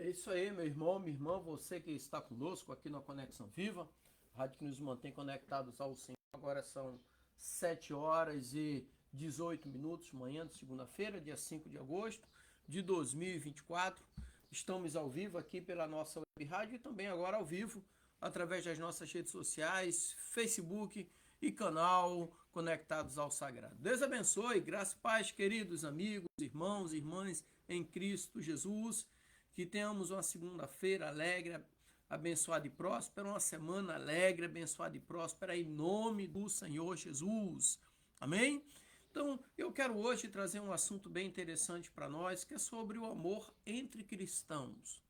É isso aí, meu irmão, minha irmã, você que está conosco aqui na Conexão Viva, rádio que nos mantém conectados ao Senhor. Agora são 7 horas e 18 minutos, manhã de segunda-feira, dia 5 de agosto de 2024. Estamos ao vivo aqui pela nossa web rádio e também agora ao vivo através das nossas redes sociais, Facebook e canal Conectados ao Sagrado. Deus abençoe, graça e paz, queridos amigos, irmãos e irmãs em Cristo Jesus. Que tenhamos uma segunda-feira alegre, abençoada e próspera, uma semana alegre, abençoada e próspera, em nome do Senhor Jesus. Amém? Então, eu quero hoje trazer um assunto bem interessante para nós, que é sobre o amor entre cristãos.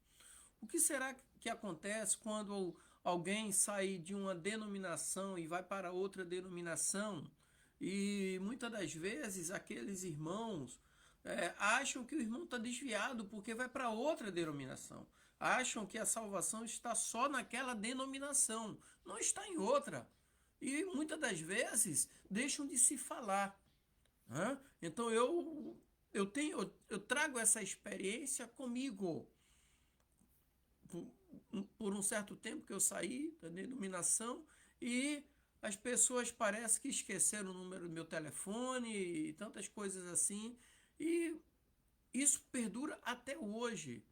O que será que acontece quando alguém sai de uma denominação e vai para outra denominação? E muitas das vezes aqueles irmãos acham que o irmão está desviado porque vai para outra denominação. Acham que a salvação está só naquela denominação, não está em outra. E muitas das vezes deixam de se falar. Né? Então eu trago essa experiência comigo. Por um certo tempo que eu saí da denominação e as pessoas parecem que esqueceram o número do meu telefone e tantas coisas assim. E isso perdura até hoje,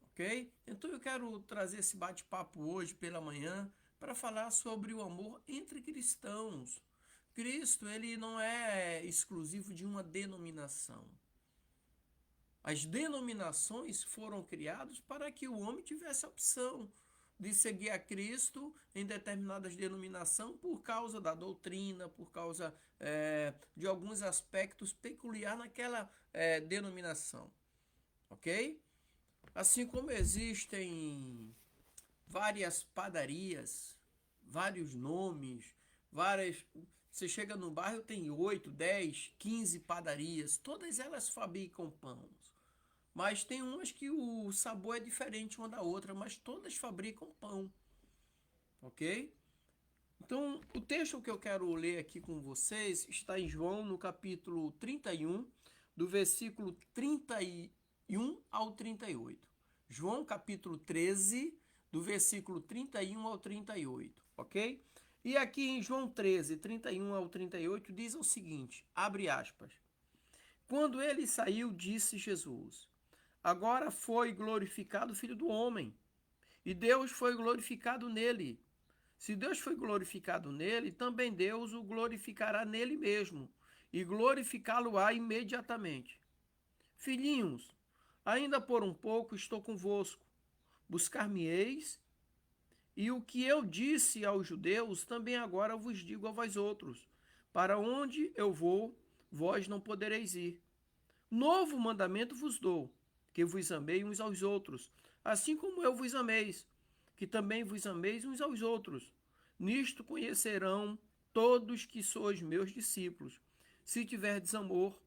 ok? Então eu quero trazer esse bate-papo hoje pela manhã para falar sobre o amor entre cristãos. Cristo, ele não é exclusivo de uma denominação. As denominações foram criadas para que o homem tivesse a opção de seguir a Cristo em determinadas denominações por causa da doutrina, por causa de alguns aspectos peculiares naquela denominação, ok? Assim como existem várias padarias, vários nomes, várias. Você chega no bairro, tem 8, 10, 15 padarias, todas elas fabricam pães. Mas tem umas que o sabor é diferente uma da outra, mas todas fabricam pão, ok? Então, o texto que eu quero ler aqui com vocês está em João, no capítulo 31, do versículo 31 ao 38. João, capítulo 13, do versículo 31 ao 38, ok? E aqui em João 13, 31 ao 38, diz o seguinte, abre aspas. Quando ele saiu, disse Jesus, agora foi glorificado o Filho do Homem, e Deus foi glorificado nele. Se Deus foi glorificado nele, também Deus o glorificará nele mesmo, e glorificá-lo-á imediatamente. Filhinhos, ainda por um pouco estou convosco. Buscar-me-eis, e o que eu disse aos judeus, também agora vos digo a vós outros. Para onde eu vou, vós não podereis ir. Novo mandamento vos dou, que vos amei uns aos outros, assim como eu vos ameis, que também vos ameis uns aos outros. Nisto conhecerão todos que sois meus discípulos, se tiverdes amor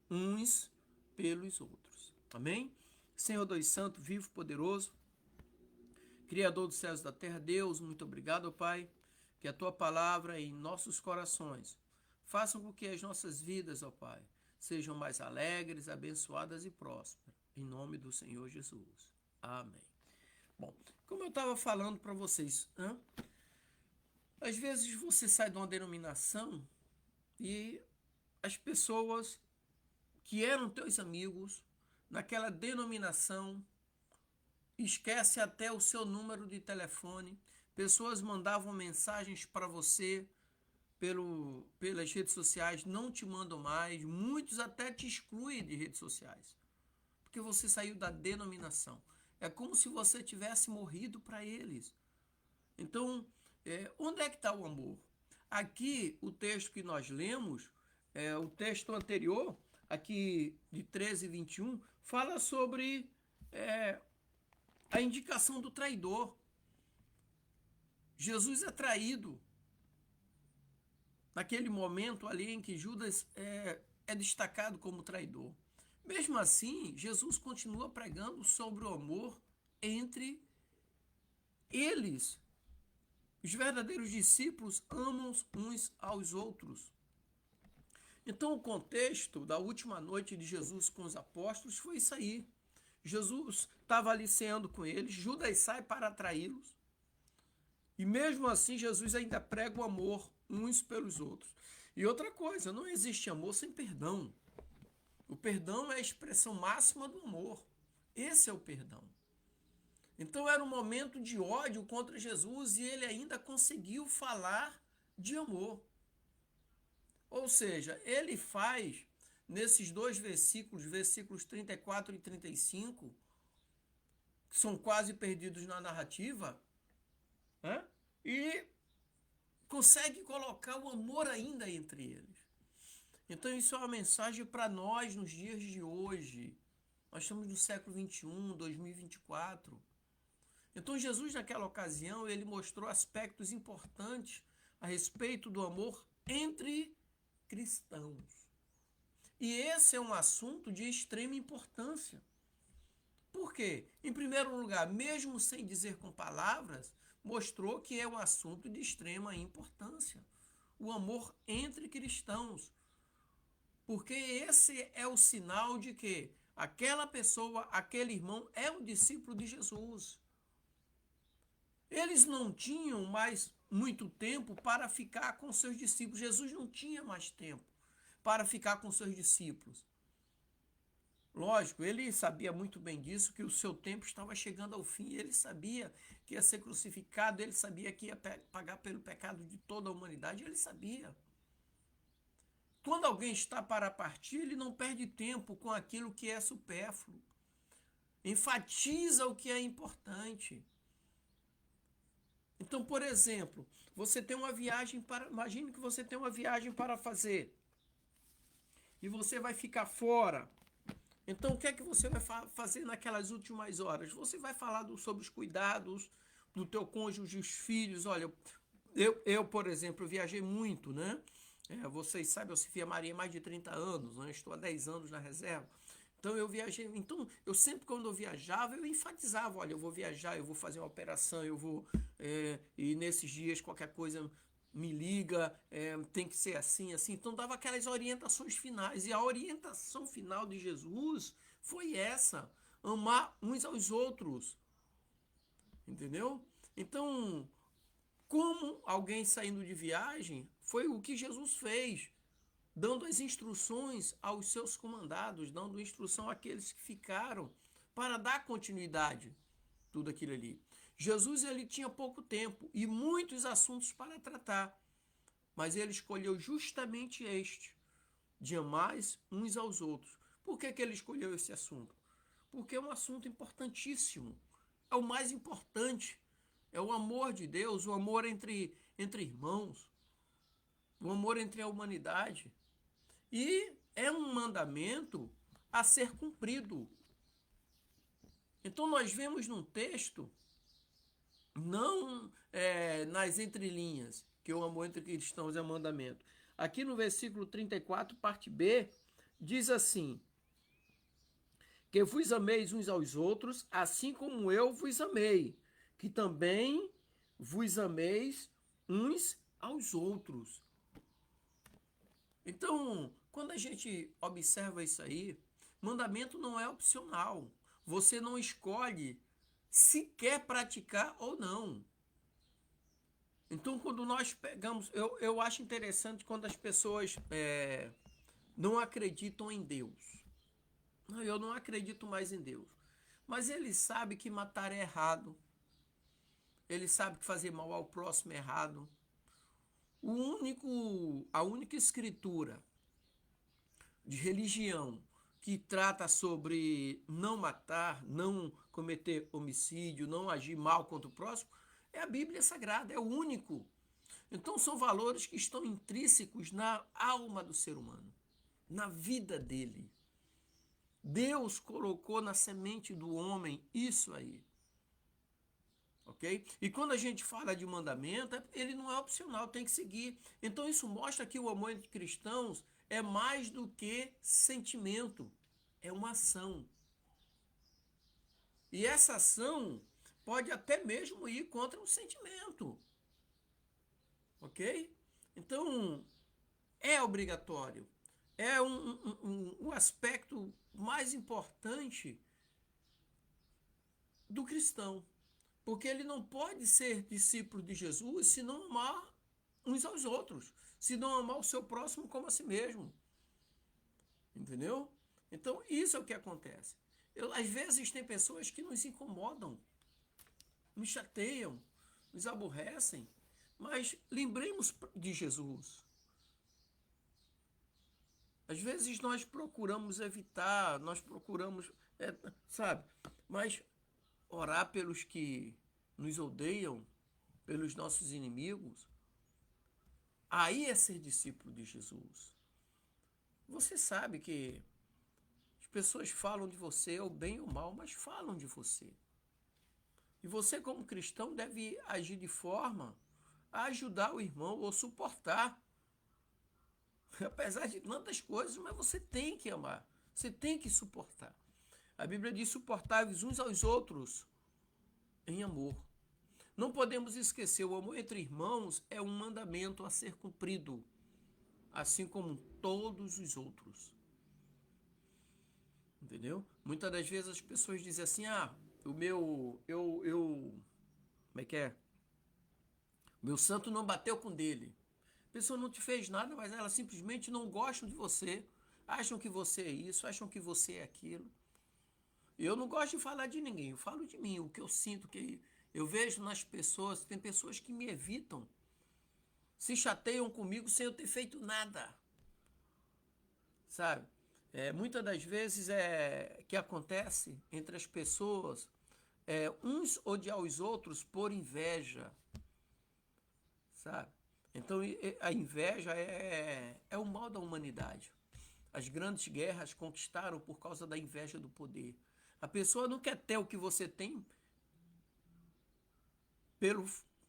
uns pelos outros. Amém? Senhor Deus Santo, vivo, poderoso, Criador dos céus e da terra, Deus, muito obrigado, Pai, que a Tua palavra em nossos corações façam com que as nossas vidas, ó Pai, sejam mais alegres, abençoadas e prósperas. Em nome do Senhor Jesus. Amém. Bom, como eu estava falando para vocês, às vezes você sai de uma denominação e as pessoas que eram teus amigos naquela denominação esquece até o seu número de telefone. Pessoas mandavam mensagens para você pelas redes sociais, não te mandam mais. Muitos até te excluem de redes sociais, porque você saiu da denominação. É como se você tivesse morrido para eles. Então, onde é que está o amor? Aqui, o texto que nós lemos, o texto anterior, aqui de 13 e 21, fala sobre a indicação do traidor. Jesus é traído naquele momento ali em que Judas é destacado como traidor. Mesmo assim, Jesus continua pregando sobre o amor entre eles. Os verdadeiros discípulos amam uns aos outros. Então, o contexto da última noite de Jesus com os apóstolos foi isso aí. Jesus estava ali ceando com eles, Judas sai para atraí-los. E mesmo assim, Jesus ainda prega o amor uns pelos outros. E outra coisa, não existe amor sem perdão. O perdão é a expressão máxima do amor. Esse é o perdão. Então era um momento de ódio contra Jesus e ele ainda conseguiu falar de amor. Ou seja, ele faz nesses dois versículos, versículos 34 e 35, que são quase perdidos na narrativa, né? E consegue colocar o amor ainda entre eles. Então isso é uma mensagem para nós nos dias de hoje. Nós estamos no século 21, 2024. Então Jesus, naquela ocasião, ele mostrou aspectos importantes a respeito do amor entre cristãos. E esse é um assunto de extrema importância. Por quê? Em primeiro lugar, mesmo sem dizer com palavras, mostrou que é um assunto de extrema importância. O amor entre cristãos. Porque esse é o sinal de que aquela pessoa, aquele irmão, é um discípulo de Jesus. Eles não tinham mais muito tempo para ficar com seus discípulos. Jesus não tinha mais tempo para ficar com seus discípulos. Lógico, ele sabia muito bem disso, que o seu tempo estava chegando ao fim. Ele sabia que ia ser crucificado, ele sabia que ia pagar pelo pecado de toda a humanidade, ele sabia. Quando alguém está para partir, ele não perde tempo com aquilo que é supérfluo. Enfatiza o que é importante. Então, por exemplo, você tem uma viagem para... Imagine que você tem uma viagem para fazer. E você vai ficar fora. Então, o que é que você vai fazer naquelas últimas horas? Você vai falar sobre os cuidados do teu cônjuge, os filhos. Olha, eu, por exemplo, eu viajei muito, né? Vocês sabem, eu servi a Marinha há mais de 30 anos, né? Estou há 10 anos na reserva. Então eu viajei, então eu sempre quando eu viajava, eu enfatizava, olha, eu vou viajar, eu vou fazer uma operação, eu vou, e nesses dias qualquer coisa me liga, tem que ser assim, assim. Então dava aquelas orientações finais, e a orientação final de Jesus foi essa, amar uns aos outros, entendeu? Então, como alguém saindo de viagem, foi o que Jesus fez, dando as instruções aos seus comandados, dando instrução àqueles que ficaram, para dar continuidade tudo aquilo ali. Jesus ele tinha pouco tempo e muitos assuntos para tratar, mas ele escolheu justamente este, de amar uns aos outros. Por que ele escolheu esse assunto? Porque é um assunto importantíssimo, é o mais importante, é o amor de Deus, o amor entre irmãos, o amor entre a humanidade. E é um mandamento a ser cumprido. Então nós vemos num texto, não nas entrelinhas, que o amor entre cristãos é mandamento. Aqui no versículo 34, parte B, diz assim, que vos ameis uns aos outros, assim como eu vos amei, que também vos ameis uns aos outros. Então, quando a gente observa isso aí, mandamento não é opcional. Você não escolhe se quer praticar ou não. Então, quando nós pegamos... Eu acho interessante quando as pessoas não acreditam em Deus. Não, eu não acredito mais em Deus. Mas ele sabe que matar é errado. Ele sabe que fazer mal ao próximo é errado. A única escritura de religião que trata sobre não matar, não cometer homicídio, não agir mal contra o próximo, é a Bíblia Sagrada, é o único. Então são valores que estão intrínsecos na alma do ser humano, na vida dele. Deus colocou na semente do homem isso aí. Ok? E quando a gente fala de mandamento, ele não é opcional, tem que seguir. Então isso mostra que o amor entre cristãos é mais do que sentimento, é uma ação. E essa ação pode até mesmo ir contra o sentimento. Ok? Então, é obrigatório. É um aspecto mais importante do cristão. Porque ele não pode ser discípulo de Jesus se não amar uns aos outros, se não amar o seu próximo como a si mesmo. Entendeu? Então, isso é o que acontece. Às vezes tem pessoas que nos incomodam, nos chateiam, nos aborrecem, mas lembremos de Jesus. Às vezes nós procuramos evitar, nós procuramos, sabe? Mas orar pelos que nos odeiam, pelos nossos inimigos, aí é ser discípulo de Jesus. Você sabe que as pessoas falam de você, ou bem ou mal, mas falam de você. E você, como cristão, deve agir de forma a ajudar o irmão ou suportar. Apesar de tantas coisas, mas você tem que amar. Você tem que suportar. A Bíblia diz: suportáveis uns aos outros em amor. Não podemos esquecer, o amor entre irmãos é um mandamento a ser cumprido, assim como todos os outros. Entendeu? Muitas das vezes as pessoas dizem assim: como é que é? Meu santo não bateu com dele. A pessoa não te fez nada, mas ela simplesmente não gosta de você, acham que você é isso, acham que você é aquilo. Eu não gosto de falar de ninguém, eu falo de mim, o que eu sinto, que eu vejo nas pessoas. Tem pessoas que me evitam, se chateiam comigo sem eu ter feito nada, sabe? Muitas das vezes que acontece entre as pessoas, uns odiar os outros por inveja, sabe? Então a inveja é o mal da humanidade. As grandes guerras conquistaram por causa da inveja do poder. A pessoa não quer ter o que você tem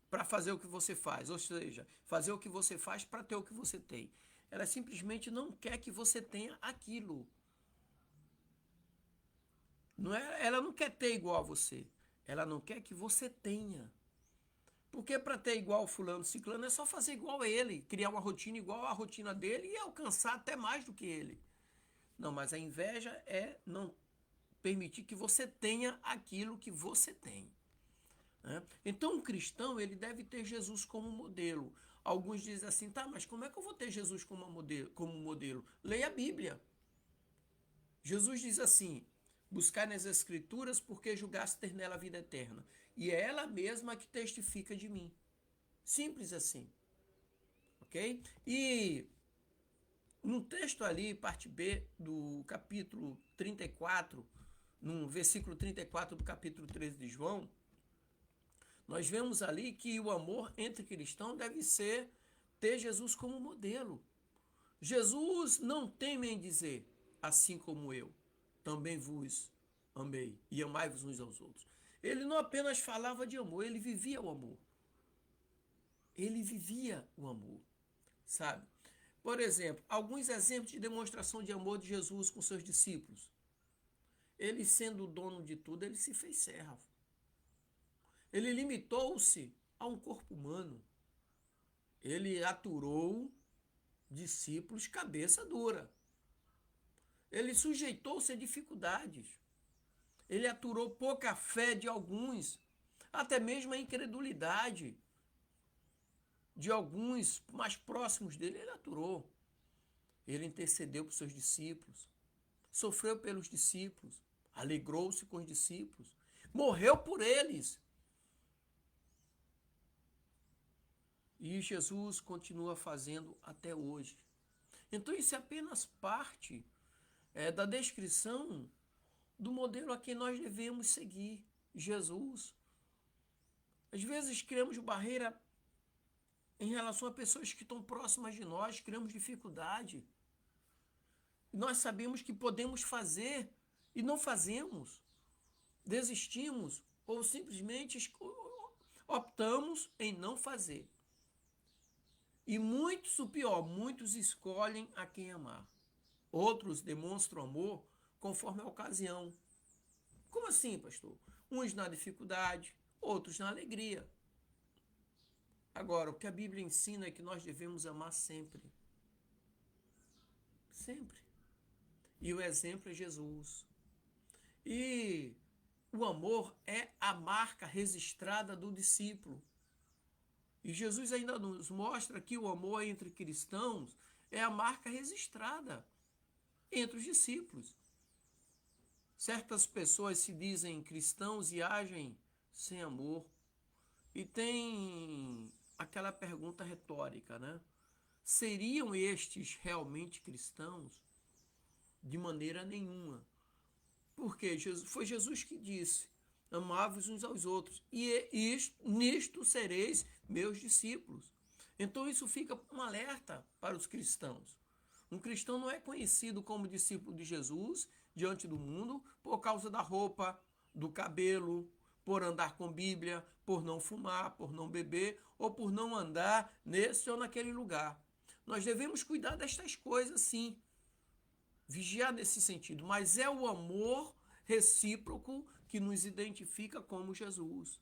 para fazer o que você faz, ou seja, fazer o que você faz para ter o que você tem. Ela simplesmente não quer que você tenha aquilo. Ela não quer ter igual a você. Ela não quer que você tenha. Porque para ter igual fulano, ciclano, é só fazer igual a ele, criar uma rotina igual à rotina dele e alcançar até mais do que ele. Não, mas a inveja é não permitir que você tenha aquilo que você tem. Né? Então, um cristão, ele deve ter Jesus como modelo. Alguns dizem assim: tá, mas como é que eu vou ter Jesus como modelo? Leia a Bíblia. Jesus diz assim: buscar nas Escrituras, porque julgaste ter nela a vida eterna. E é ela mesma que testifica de mim. Simples assim. Ok? E no texto ali, parte B do capítulo 34, no versículo 34 do capítulo 13 de João, nós vemos ali que o amor entre cristãos deve ser ter Jesus como modelo. Jesus não teme em dizer: assim como eu também vos amei e amai-vos uns aos outros. Ele não apenas falava de amor, ele vivia o amor. Ele vivia o amor, sabe? Por exemplo, alguns exemplos de demonstração de amor de Jesus com seus discípulos. Ele, sendo o dono de tudo, ele se fez servo. Ele limitou-se a um corpo humano. Ele aturou discípulos cabeça dura. Ele sujeitou-se a dificuldades. Ele aturou pouca fé de alguns, até mesmo a incredulidade de alguns mais próximos dele. Ele aturou. Ele intercedeu por seus discípulos, sofreu pelos discípulos, alegrou-se com os discípulos, morreu por eles. E Jesus continua fazendo até hoje. Então isso é apenas parte da descrição do modelo a quem nós devemos seguir, Jesus. Às vezes criamos barreira em relação a pessoas que estão próximas de nós, criamos dificuldade. Nós sabemos que podemos fazer e não fazemos. Desistimos ou simplesmente optamos em não fazer. E muitos, o pior, muitos escolhem a quem amar. Outros demonstram amor conforme a ocasião. Como assim, pastor? Uns na dificuldade, outros na alegria. Agora, o que a Bíblia ensina é que nós devemos amar sempre. Sempre. E o exemplo é Jesus. E o amor é a marca registrada do discípulo. E Jesus ainda nos mostra que o amor entre cristãos é a marca registrada entre os discípulos. Certas pessoas se dizem cristãos e agem sem amor. E tem aquela pergunta retórica, né? Seriam estes realmente cristãos? De maneira nenhuma. Porque foi Jesus que disse: amai-vos uns aos outros, e nisto sereis meus discípulos. Então isso fica um alerta para os cristãos. Um cristão não é conhecido como discípulo de Jesus diante do mundo por causa da roupa, do cabelo, por andar com Bíblia, por não fumar, por não beber ou por não andar nesse ou naquele lugar. Nós devemos cuidar destas coisas, sim, vigiar nesse sentido, mas é o amor recíproco que nos identifica como Jesus.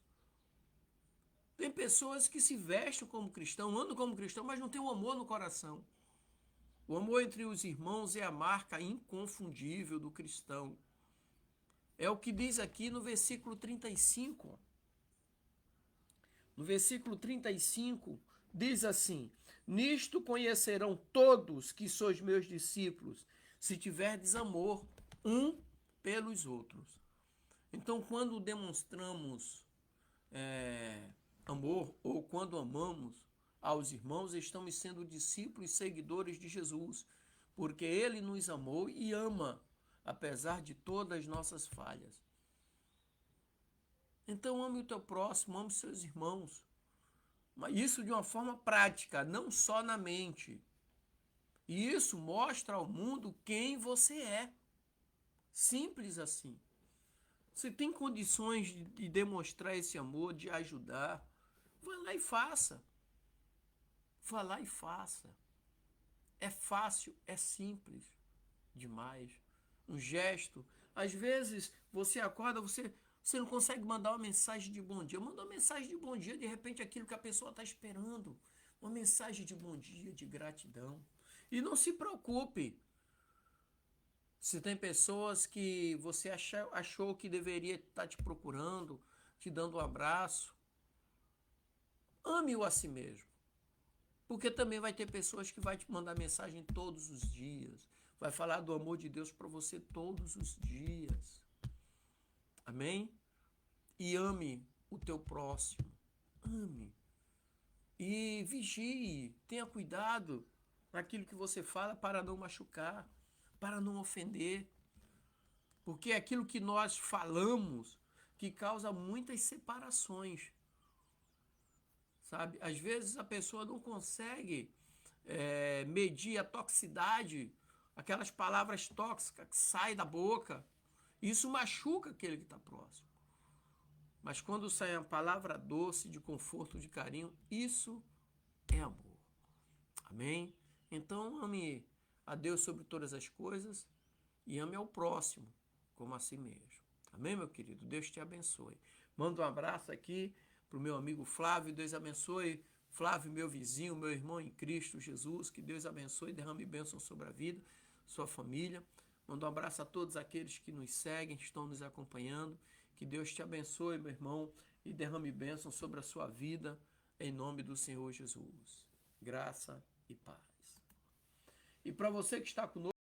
Tem pessoas que se vestem como cristão, andam como cristão, mas não tem o amor no coração. O amor entre os irmãos é a marca inconfundível do cristão. É o que diz aqui no versículo 35. No versículo 35, diz assim: nisto conhecerão todos que sois meus discípulos, se tiverdes amor um pelos outros. Então, quando demonstramos amor ou quando amamos aos irmãos, estamos sendo discípulos e seguidores de Jesus, porque ele nos amou e ama, apesar de todas as nossas falhas. Então, ame o teu próximo, ame os seus irmãos. Mas isso de uma forma prática, não só na mente. E isso mostra ao mundo quem você é. Simples assim. Você tem condições de demonstrar esse amor, de ajudar, vá lá e faça. Vá lá e faça. É fácil, é simples demais. Um gesto. Às vezes você acorda, você não consegue mandar uma mensagem de bom dia. Manda uma mensagem de bom dia, de repente aquilo que a pessoa está esperando. Uma mensagem de bom dia, de gratidão. E não se preocupe. Se tem pessoas que você achou que deveria estar te procurando, te dando um abraço, ame-o a si mesmo. Porque também vai ter pessoas que vai te mandar mensagem todos os dias. Vai falar do amor de Deus para você todos os dias. Amém? E ame o teu próximo. Ame. E vigie. Tenha cuidado naquilo que você fala para não machucar, para não ofender. Porque é aquilo que nós falamos que causa muitas separações. Sabe? Às vezes a pessoa não consegue medir a toxicidade, aquelas palavras tóxicas que saem da boca. Isso machuca aquele que está próximo. Mas quando sai a palavra doce, de conforto, de carinho, isso é amor. Amém? Então ame a Deus sobre todas as coisas e ame ao próximo como a si mesmo. Amém, meu querido? Deus te abençoe. Manda um abraço aqui para o meu amigo Flávio. Deus abençoe. Flávio, meu vizinho, meu irmão em Cristo Jesus. Que Deus abençoe e derrame bênção sobre a vida, sua família. Manda um abraço a todos aqueles que nos seguem, que estão nos acompanhando. Que Deus te abençoe, meu irmão, e derrame bênção sobre a sua vida, em nome do Senhor Jesus. Graça e paz. E para você que está conosco,